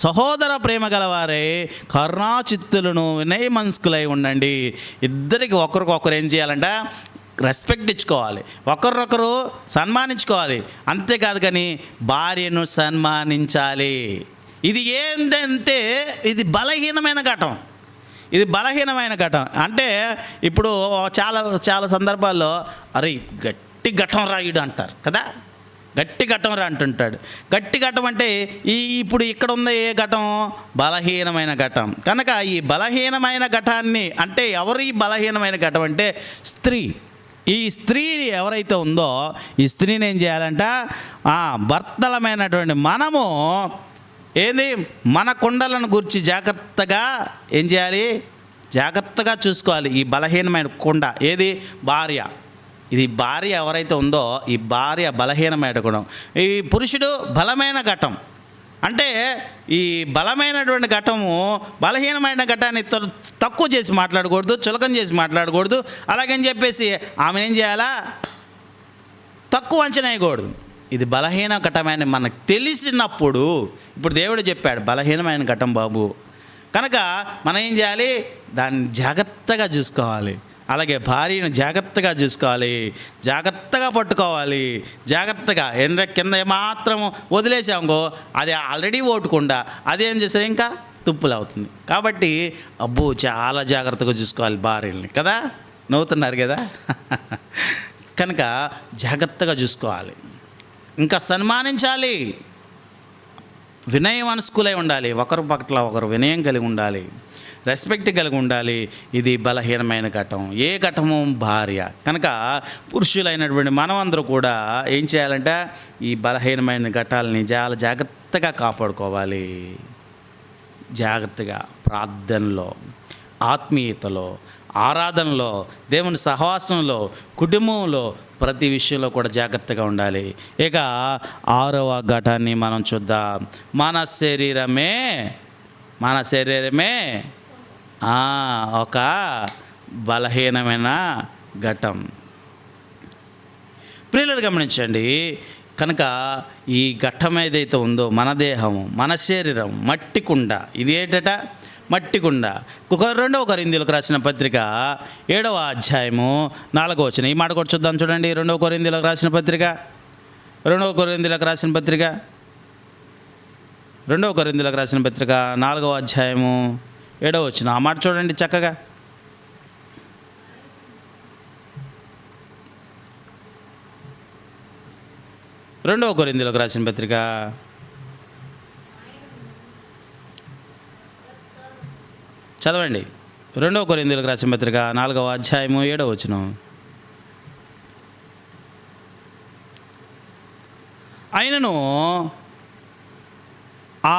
సహోదర ప్రేమ గలవారై కరుణాచిత్తులను వినయమనస్కులై ఉండండి. ఇద్దరికి ఒకరికొకరు ఏం చేయాలంట? రెస్పెక్ట్ ఇచ్చుకోవాలి, ఒకరినొకరు సన్మానించుకోవాలి. అంతేకాదు కానీ భార్యను సన్మానించాలి. ఇది ఏంటంటే ఇది బలహీనమైన ఘటం. అంటే ఇప్పుడు చాలా సందర్భాల్లో అరే గట్టి ఘటం రాయుడు అంటారు కదా, గట్టి ఘటం రా అంటుంటాడు. గట్టి ఘటం అంటే ఇప్పుడు ఇక్కడ ఉన్న ఏ ఘటం? బలహీనమైన ఘటం. కనుక ఈ బలహీనమైన ఘటాన్ని అంటే ఎవరు ఈ బలహీనమైన ఘటం అంటే స్త్రీ. ఈ స్త్రీ ఎవరైతే ఉందో ఈ స్త్రీని ఏం చేయాలంట? భర్తలమైనటువంటి మనము మన కుండలను గురించి జాగ్రత్తగా ఏం చేయాలి? జాగ్రత్తగా చూసుకోవాలి. ఈ బలహీనమైన కుండ భార్య. ఇది భార్య ఎవరైతే ఉందో ఈ భార్య బలహీనమైన గుణం. ఈ పురుషుడు బలమైన ఘటం. అంటే ఈ బలమైనటువంటి ఘటము బలహీనమైన ఘటాన్ని తక్కువ చేసి మాట్లాడకూడదు, చులకం చేసి మాట్లాడకూడదు. అలాగని చెప్పేసి ఆమె ఏం చేయాలా? తక్కువ అంచనా వేయకూడదు. ఇది బలహీన ఘటమైన మనకు తెలిసినప్పుడు, ఇప్పుడు దేవుడు చెప్పాడు బలహీనమైన ఘటం బాబు, కనుక మనం ఏం చేయాలి? దాన్ని జాగ్రత్తగా చూసుకోవాలి. అలాగే భార్యను జాగ్రత్తగా చూసుకోవాలి, జాగ్రత్తగా పట్టుకోవాలి. జాగ్రత్తగా కింద ఏమాత్రం వదిలేసామో అది ఆల్రెడీ ఓటుకుండా అదేం చేస్తుంది? ఇంకా తుప్పులు అవుతుంది. కాబట్టి చాలా జాగ్రత్తగా చూసుకోవాలి భార్యల్ని కదా. నవ్వుతున్నారు కదా. కనుక జాగ్రత్తగా చూసుకోవాలి, ఇంకా సన్మానించాలి, వినయం మనస్కులై ఉండాలి, ఒకరి పట్ల ఒకరు వినయం కలిగి ఉండాలి, రెస్పెక్ట్ కలిగి ఉండాలి. ఇది బలహీనమైన ఘటం. ఏ ఘటము? భార్య. కనుక పురుషులైనటువంటి మనమందరూ కూడా ఏం చేయాలంటే ఈ బలహీనమైన ఘటాలని చాలా జాగ్రత్తగా కాపాడుకోవాలి. జాగ్రత్తగా ప్రార్థనలో, ఆత్మీయతలో, ఆరాధనలో, దేవుని సహవాసంలో, కుటుంబంలో ప్రతి విషయంలో కూడా జాగ్రత్తగా ఉండాలి. ఇక 6వ ఘటాన్ని మనం చూద్దాం. మన శరీరమే ఒక బలహీనమైన ఘటం. ప్రియులను గమనించండి. కనుక ఈ ఘట్టం ఏదైతే ఉందో మన దేహము, మన శరీరం మట్టి కుండ. ఇది ఏంటట? మట్టి కుండ. 2వ కొరింథీయులకు రాసిన పత్రిక 7వ అధ్యాయము 4వ వచనం. ఈ మాట కూడా చూద్దాం. చూడండి 2వ కొరింథీయులకు రాసిన పత్రిక 4వ కొరింథీయులకు రాసిన పత్రిక 4వ అధ్యాయము 7వ వచనం. ఆ మాట చూడండి చక్కగా. 2వ కొరింథీయులకు రాసిన పత్రిక చదవండి. రెండవ కొరింథీయులకు రాసిన పత్రిక 4వ అధ్యాయము 7వ వచనం. అయినను ఆ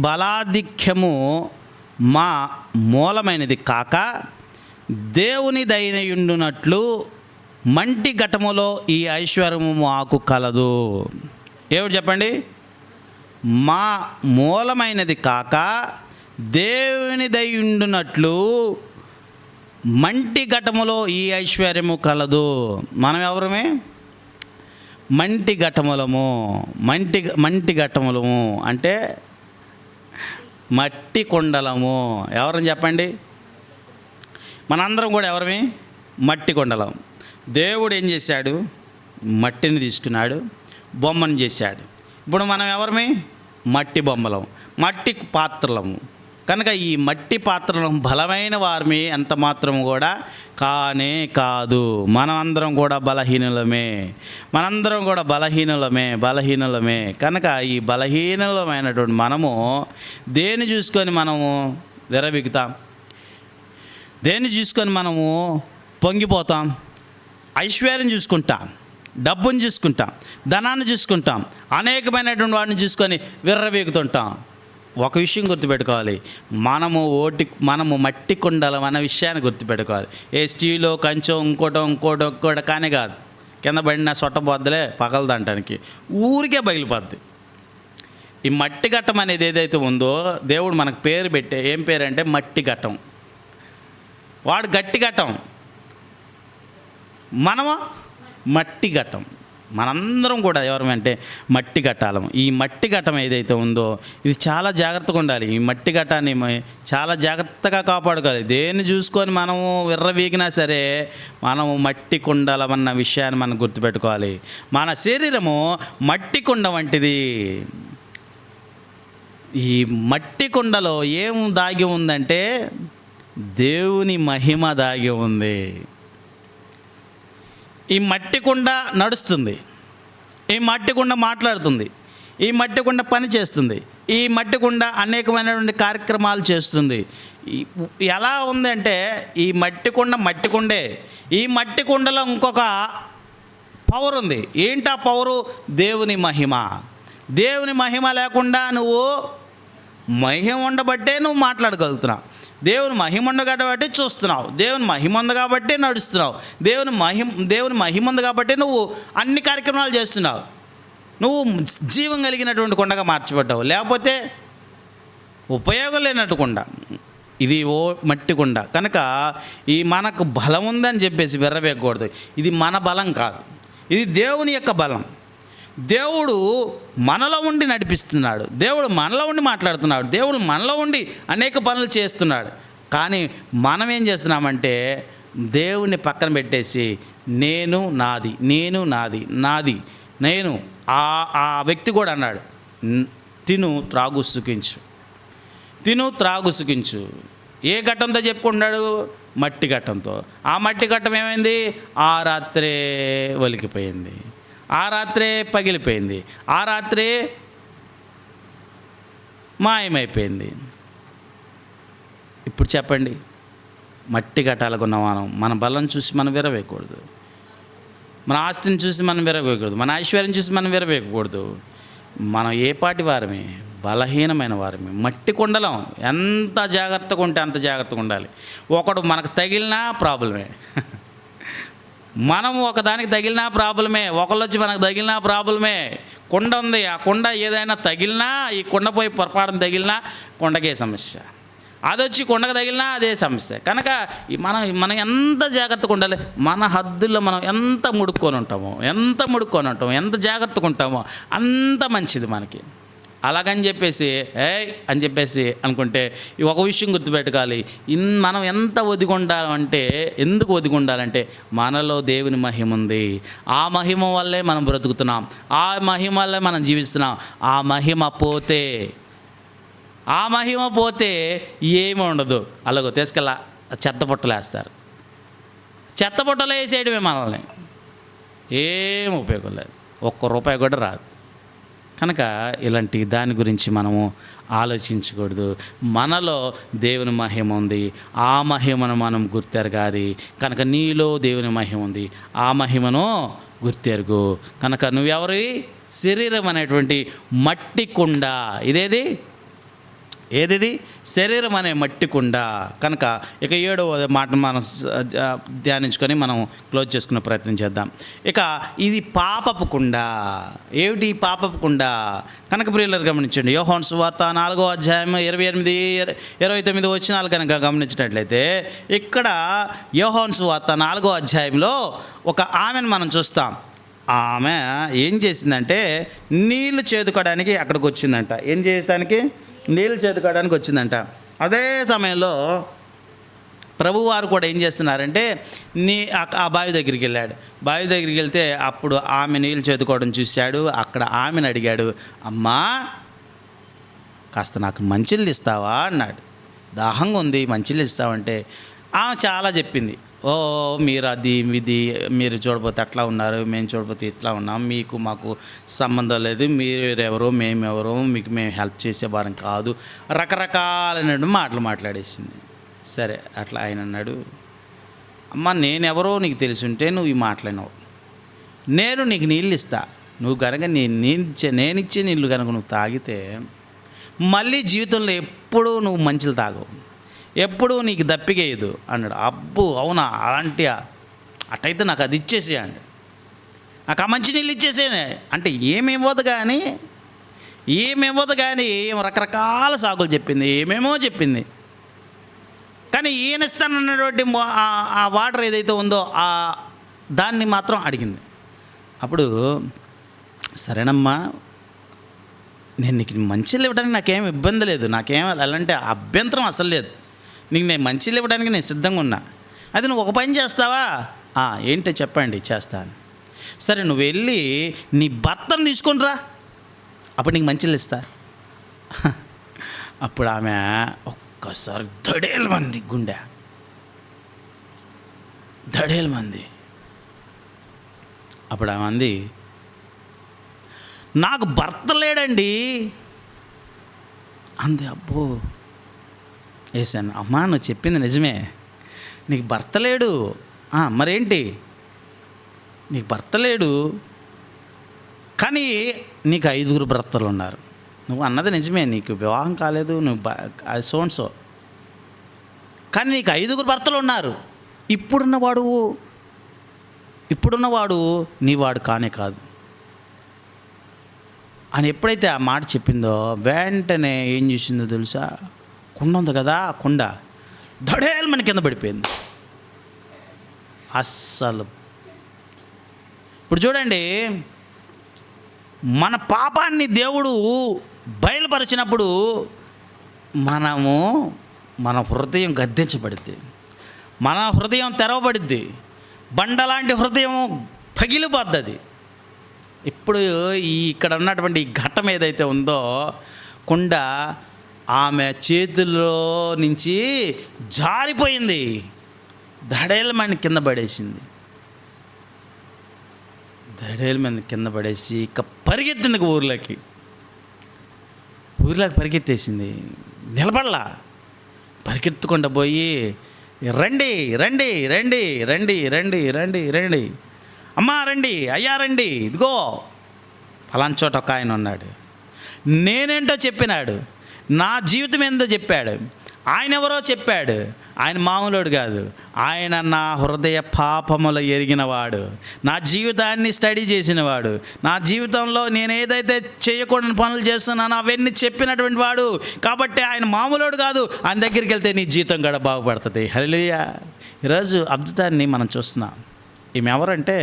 బలాధిక్యము మా మూలమైనది కాక దేవుని దయయుండునట్లు మంటి ఘటములో ఈ ఐశ్వర్యము మాకు కలదు. ఏమిటి చెప్పండి? మా మూలమైనది కాక దేవుని దయయుండునట్లు మంటి ఘటములో ఈ ఐశ్వర్యము కలదు. మనం ఎవరమే? మంటి ఘటములము. మంటి ఘటములము అంటే మట్టి కుండలము. ఎవరని చెప్పండి? మనందరం కూడా ఎవరమే? మట్టి కుండలం. దేవుడు ఏం చేశాడు? మట్టిని తీసుకున్నాడు, బొమ్మను చేశాడు. ఇప్పుడు మనం ఎవరమే? మట్టి బొమ్మలం, మట్టి పాత్రలము. కనుక ఈ మట్టి పాత్రలం బలమైన వారిని ఎంత మాత్రం కూడా కానే కాదు. మనమందరం కూడా బలహీనులమే. కనుక ఈ బలహీనమైనటువంటి మనము దేన్ని చూసుకొని మనము విర్రవీగుతాం? దేన్ని చూసుకొని మనము పొంగిపోతాం? ఐశ్వర్యం చూసుకుంటాం, డబ్బుని చూసుకుంటాం, ధనాన్ని చూసుకుంటాం, అనేకమైనటువంటి వాడిని చూసుకొని విర్రవీగుతుంటాం. ఒక విషయం గుర్తుపెట్టుకోవాలి, మనము మట్టి కుండలం అన్న విషయాన్ని గుర్తుపెట్టుకోవాలి. ఏ స్టీలో కంచం ఇంకోటో కానీ కాదు. కింద పడిన సొట్టబొద్దలే పగలదంటానికి ఊరికే పగిలిపోద్ది. ఈ మట్టి ఘట్టం అనేది ఏదైతే ఉందో దేవుడు మనకు పేరు పెట్టే, ఏం పేరు అంటే మట్టి ఘట్టం. వాడు గట్టి ఘట్టం, మనము మట్టి ఘట్టం. మనందరం కూడా ఎవరమంటే మట్టి ఘట్టాలం. ఈ మట్టి ఘట్టం ఏదైతే ఉందో ఇది చాలా జాగ్రత్తగా ఉండాలి. ఈ మట్టి ఘట్టాన్ని చాలా జాగ్రత్తగా కాపాడుకోవాలి. దేన్ని చూసుకొని మనము విర్రవీగినా సరే మనము మట్టి కుండలమన్న విషయాన్ని మనం గుర్తుపెట్టుకోవాలి. మన శరీరము మట్టి కుండ వంటిది. ఈ మట్టి కుండలో ఏం దాగి ఉందంటే దేవుని మహిమ దాగి ఉంది. ఈ మట్టి కుండ నడుస్తుంది, ఈ మట్టి కుండ మాట్లాడుతుంది, ఈ మట్టి కుండ పని చేస్తుంది, ఈ మట్టి కుండ అనేకమైనటువంటి కార్యక్రమాలు చేస్తుంది. ఎలా ఉందంటే ఈ మట్టి కుండే. ఈ మట్టి కుండలో ఇంకొక పవర్ ఉంది. ఏంటి ఆ పవరు? దేవుని మహిమ. దేవుని మహిమ లేకుండా నువ్వు మహిమ ఉండబట్టే నువ్వు మాట్లాడగలుగుతున్నావు. దేవుని మహిమ ఉంది కాబట్టి చూస్తున్నావు. దేవుని మహిమ ఉంది కాబట్టి నడుస్తున్నావు. దేవుని మహిమ ఉంది కాబట్టి నువ్వు అన్ని కార్యక్రమాలు చేస్తున్నావు. నువ్వు జీవం కలిగినటువంటి కొండగా మార్చబడ్డావు. లేకపోతే ఉపయోగం లేనట్టు కొండ. ఇది మట్టి కుండ. కనుక ఈ మనకు బలం ఉందని చెప్పేసి విర్రవేయకూడదు. ఇది మన బలం కాదు, ఇది దేవుని యొక్క బలం. దేవుడు మనలో ఉండి నడిపిస్తున్నాడు, దేవుడు మనలో ఉండి మాట్లాడుతున్నాడు, దేవుడు మనలో ఉండి అనేక పనులు చేస్తున్నాడు. కానీ మనం ఏం చేస్తున్నామంటే దేవుని పక్కన పెట్టేసి నేను నాది. ఆ వ్యక్తి కూడా అన్నాడు, తిను త్రాగు సుఖించు. ఏ ఘట్టంతో చెప్పుకున్నాడు? మట్టి ఘట్టంతో. ఆ మట్టి ఘట్టం ఏమైంది? ఆ రాత్రే ఒలికిపోయింది, ఆ రాత్రే పగిలిపోయింది, ఆ రాత్రే మాయమైపోయింది. ఇప్పుడు చెప్పండి, మట్టి ఘటాలకు ఉన్న మన బలం చూసి మనం విరవేయకూడదు, మన ఆస్తిని చూసి మనం విరవేయకూడదు, మన ఐశ్వర్యం చూసి మనం విరవేయకూడదు. మనం ఏ పాటి వారమే? బలహీనమైన వారమే, మట్టి కుండలం. ఎంత జాగ్రత్తగా ఉంటే అంత జాగ్రత్తగా ఉండాలి. ఒకడు మనకు తగిలినా ప్రాబ్లమే, మనం ఒకదానికి తగిలినా ప్రాబ్లమే, ఒకళ్ళు వచ్చి మనకు తగిలినా ప్రాబ్లమే. కుండ ఉంది, ఆ కుండ ఏదైనా తగిలినా, ఈ కుండ పోయి పొరపాటున తగిలినా కుండకే సమస్య, అది వచ్చి కుండకు తగిలినా అదే సమస్య. కనుక మనం ఎంత జాగ్రత్తగా ఉండాలి? మన హద్దుల్లో మనం ఎంత ముడుక్కొని ఉంటామో, ఎంత జాగ్రత్తగా ఉంటామో అంత మంచిది మనకి. అలాగని చెప్పేసి అని చెప్పేసి అనుకుంటే ఒక విషయం గుర్తుపెట్టుకోవాలి, మనం ఎంత ఎందుకు ఒదిగి ఉండాలంటే మనలో దేవుని మహిమ ఉంది. ఆ మహిమ వల్లే మనం బ్రతుకుతున్నాం, ఆ మహిమ వల్లే మనం జీవిస్తున్నాం. ఆ మహిమ పోతే ఏమీ ఉండదు. అలాగో తీసుకెళ్ళా చెత్తపుట్టలు వేస్తారు, చెత్తపుట్టలు వేసేయడమే మనల్ని, ఏం ఉపయోగం లేదు, ఒక్క రూపాయి కూడా రాదు. కనుక ఇలాంటి దాని గురించి మనము ఆలోచించకూడదు. మనలో దేవుని మహిమ ఉంది, ఆ మహిమను మనం గుర్తెరగాలి. కనుక నీలో దేవుని మహిమ ఉంది, ఆ మహిమను గుర్తెరుగు. కనుక నువ్వెవరి? శరీరం అనేటువంటి మట్టి కుండ. ఏదిది? శరీరం అనే మట్టి కుండ. కనుక ఇక 7వ మాట మనం ధ్యానించుకొని మనం క్లోజ్ చేసుకునే ప్రయత్నం చేద్దాం. ఇక ఇది పాపపు కుండ. ఏమిటి పాపపు కుండ? కనుక ప్రియులారా గమనించండి, యోహాను సువార్త 4వ అధ్యాయం 28, 29 వచనాలు కనుక గమనించినట్లయితే, ఇక్కడ యోహాను సువార్త 4వ అధ్యాయంలో ఒక ఆమెను మనం చూస్తాం. ఆమె ఏం చేసిందంటే నీళ్లు చేదుకోవడానికి అక్కడికి వచ్చిందంట. ఏం చేయడానికి? నీళ్ళు చేతుకోవడానికి వచ్చిందంట. అదే సమయంలో ప్రభువారు కూడా ఏం చేస్తున్నారంటే ఆ బావి దగ్గరికి వెళ్ళాడు. బావి దగ్గరికి వెళ్తే అప్పుడు ఆమె నీళ్ళు చేతుకోవడం చూశాడు. అక్కడ ఆమెను అడిగాడు, అమ్మా కాస్త నాకు మంచినీళ్ళు ఇస్తావా అన్నాడు. దాహంగా ఉంది, మంచినీళ్ళు ఇస్తావంటే ఆమె చాలా చెప్పింది. ఓ మీరు అది ఇది, మీరు చూడబోతే అట్లా ఉన్నారు, మేము చూడబోతే ఇట్లా ఉన్నాం, మీకు మాకు సంబంధం లేదు, మీరెవరో మేమెవరో, మీకు మేము హెల్ప్ చేసేవారం కాదు, రకరకాలైన మాటలు మాట్లాడేసింది. సరే అట్లా ఆయన అన్నాడు, అమ్మ నేనెవరో నీకు తెలుసుంటే నువ్వు ఈ మాట్లాడినావు, నేను నీకు నీళ్ళు ఇస్తా, నువ్వు కనుక నేనిచ్చే నీళ్ళు కనుక నువ్వు తాగితే మళ్ళీ జీవితంలో ఎప్పుడూ నువ్వు మంచిలు తాగవు, ఎప్పుడూ నీకు దప్పికేయదు అన్నాడు. అబ్బో అవునా, అలాంటి అటైతే నాకు అది ఇచ్చేసేయండి, నాకు ఆ మంచినీళ్ళు ఇచ్చేసేనే అంటే ఏమివ్వదు కానీ రకరకాల సాకులు చెప్పింది, ఏమేమో చెప్పింది. కానీ ఈయన ఇస్తానన్నటువంటి ఆ వాటర్ ఏదైతే ఉందో దాన్ని మాత్రం అడిగింది. అప్పుడు సరేనమ్మా, నేను నీకు మంచిలు ఇవ్వడానికి నాకేం ఇబ్బంది లేదు, నాకేం అలాంటి అభ్యంతరం అసలు లేదు, నీకు నేను మంచిలు ఇవ్వడానికి నేను సిద్ధంగా ఉన్నా. అది నువ్వు ఒక పని చేస్తావా? ఏంటో చెప్పండి, చేస్తాను. సరే నువ్వు వెళ్ళి నీ భర్తను తీసుకొని రా, అప్పుడు నీకు మంచిలు ఇస్తా. అప్పుడు ఆమె ఒక్కసారి దడేలు మంది గుండె, దడేలు మంది. అప్పుడు ఆమె అంది, నాకు భర్త లేడండి అంది. అబ్బో వేసాను. అమ్మా నువ్వు చెప్పింది నిజమే, నీకు భర్త లేడు, మరేంటి నీకు భర్త లేడు, కానీ నీకు 5 భర్తలు ఉన్నారు. నువ్వు అన్నది నిజమే, నీకు వివాహం కాలేదు, నువ్వు అది సో, కానీ నీకు 5 భర్తలు ఉన్నారు. ఇప్పుడున్నవాడు నీవాడు కానే కాదు అని ఎప్పుడైతే ఆ మాట చెప్పిందో వెంటనే ఏం చేసిందో తెలుసా? కుండ ఉంది కదా, కుండ దడేలు మన కింద పడిపోయింది. అస్సలు ఇప్పుడు చూడండి, మన పాపాన్ని దేవుడు బయలుపరిచినప్పుడు మన హృదయం గద్దించబడిద్ది, మన హృదయం తెరవబడిద్ది, బండలాంటి హృదయం పగిలిపోద్ది. ఇప్పుడు ఇక్కడ ఉన్నటువంటి ఈ ఘట్టం ఏదైతే ఉందో, కుండ ఆమె చేతుల్లో నుంచి జారిపోయింది, దడేలమని కింద పడేసింది. దడేలమని కింద పడేసి ఇక పరిగెత్తింది ఊర్లోకి పరిగెత్తేసింది. నిలబడలా, పరిగెత్తుకుండా పోయి రండి రండి రండి రండి రండి రండి రండి అమ్మా రండి, అయ్యా రండి, ఇదిగో ఫలానా చోట ఒక ఆయన ఉన్నాడు, నేనేంటో చెప్పినాడు, నా జీవితం ఏందో చెప్పాడు, ఆయన ఎవరో చెప్పాడు, ఆయన మామూలుడు కాదు, ఆయన నా హృదయ పాపములు ఎరిగినవాడు, నా జీవితాన్ని స్టడీ చేసినవాడు, నా జీవితంలో నేను ఏదైతే చేయకూడని పనులు చేస్తున్నానో అవన్నీ చెప్పినటువంటి వాడు, కాబట్టి ఆయన మామూలుడు కాదు, ఆయన దగ్గరికి వెళ్తే నీ జీవితం కూడా బాగుపడుతుంది. హల్లెలూయా. ఈరోజు అద్భుతాన్ని మనం చూస్తున్నాం. ఈమె ఎవరంటే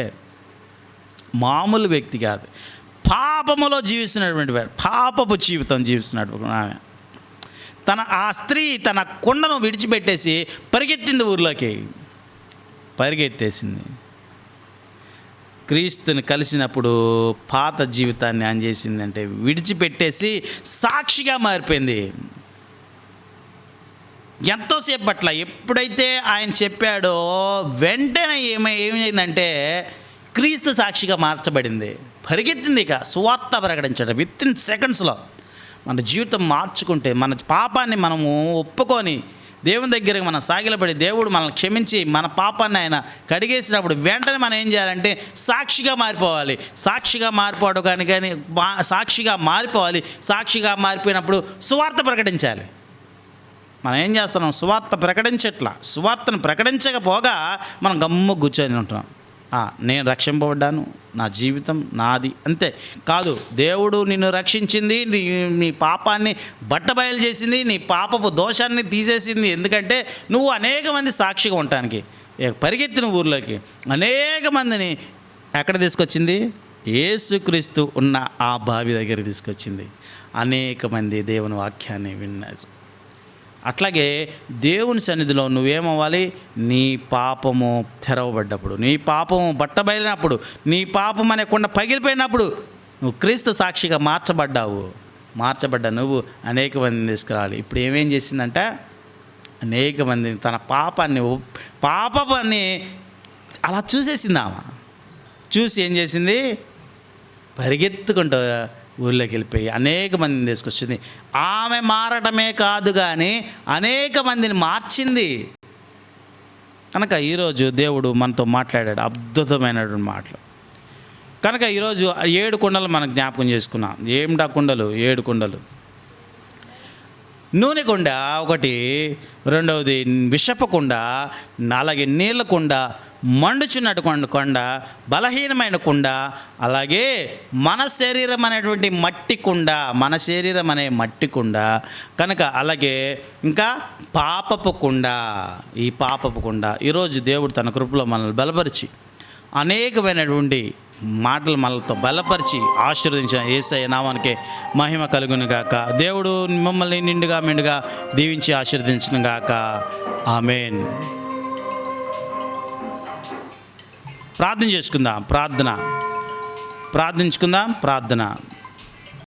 మామూలు వ్యక్తి కాదు, పాపములో జీవిస్తున్నటువంటి వాడు, పాపపు జీవితం జీవిస్తున్నటువంటి ఆమె. ఆ స్త్రీ తన కుండను విడిచిపెట్టేసి పరిగెత్తింది, ఊర్లోకి పరిగెట్టేసింది. క్రీస్తుని కలిసినప్పుడు పాత జీవితాన్ని ఏం చేసిందంటే విడిచిపెట్టేసి సాక్షిగా మారిపోయింది. ఎంతోసేపు పట్ల ఎప్పుడైతే ఆయన చెప్పాడో వెంటనే ఏమైందంటే క్రీస్తు సాక్షిగా మార్చబడింది. పరిగెత్తింది ఇక సువార్త ప్రకటించడం. వితిన్ సెకండ్స్లో మన జీవితం మార్చుకుంటే, మన పాపాన్ని మనము ఒప్పుకొని దేవుని దగ్గరికి మనం సాగిలపడి, దేవుడు మనల్ని క్షమించి మన పాపాన్ని ఆయన కడిగేసినప్పుడు వెంటనే మనం ఏం చేయాలంటే సాక్షిగా మారిపోవాలి. సాక్షిగా మారిపోవడం కానీ సాక్షిగా మారిపోవాలి. సాక్షిగా మారిపోయినప్పుడు సువార్త ప్రకటించాలి. మనం ఏం చేస్తున్నాం? సువార్త ప్రకటించట్లా. సువార్తను ప్రకటించకపోగా మనం గమ్ము కూర్చొని ఉంటున్నాం. నేను రక్షింపబడ్డాను, నా జీవితం నాది అంతే కాదు. దేవుడు నిన్ను రక్షించింది, నీ పాపాన్ని బట్టబయలు చేసింది, నీ పాపపు దోషాన్ని తీసేసింది. ఎందుకంటే నువ్వు అనేక మంది సాక్షిగా ఉండటానికి పరిగెత్తిన ఊర్లోకి అనేక మందిని ఎక్కడ తీసుకొచ్చింది? యేసుక్రీస్తు ఉన్న ఆ బావి దగ్గర తీసుకొచ్చింది. అనేక మంది దేవుని వాక్యాన్ని విన్నారు. అట్లాగే దేవుని సన్నిధిలో నువ్వేమవ్వాలి? నీ పాపము తెరవబడ్డప్పుడు, నీ పాపము బట్టబయలినప్పుడు, నీ పాపం అనే కొండ పగిలిపోయినప్పుడు నువ్వు క్రీస్తు సాక్షిగా మార్చబడ్డ నువ్వు అనేక మందిని తీసుకురావాలి. ఇప్పుడు ఏమేం చేసిందంట? అనేక మందిని తన పాపాన్ని అలా చూసేసింది. ఆమె చూసి ఏం చేసింది? పరిగెత్తుకుంటూ ఊళ్ళోకి వెళ్ళిపోయి అనేక మందిని తీసుకొచ్చింది. ఆమె మారటమే కాదు కానీ అనేక మందిని మార్చింది. కనుక ఈరోజు దేవుడు మనతో మాట్లాడాడు అద్భుతమైనటువంటి మాటలు. కనుక ఈరోజు 7 కుండలు మనం జ్ఞాపకం చేసుకున్నాం. ఏమిటా కుండలు? 7 కుండలు. నూనె కుండ ఒకటి, రెండవది విషపు కుండ, అలాగే నీళ్ళ కుండ, మండుచున్నటువంటి కొండ, బలహీనమైన కుండ, అలాగే మన శరీరం అనేటువంటి మట్టి కుండ, మన శరీరం అనే మట్టి కుండ. కనుక అలాగే ఇంకా పాపపు కుండ. ఈ పాపపు కుండ ఈరోజు దేవుడు తన కృపలో మనల్ని బలపరిచి అనేకమైనటువంటి మాటలు మనలతో బలపరిచి ఆశీర్వదించిన యేసయ్య నామానికే మహిమ కలుగును గాక. దేవుడు మిమ్మల్ని నిండుగా మెండుగా దీవించి ఆశీర్వదించును గాక. ఆమేన్. ప్రార్థించుకుందాం. ప్రార్థన.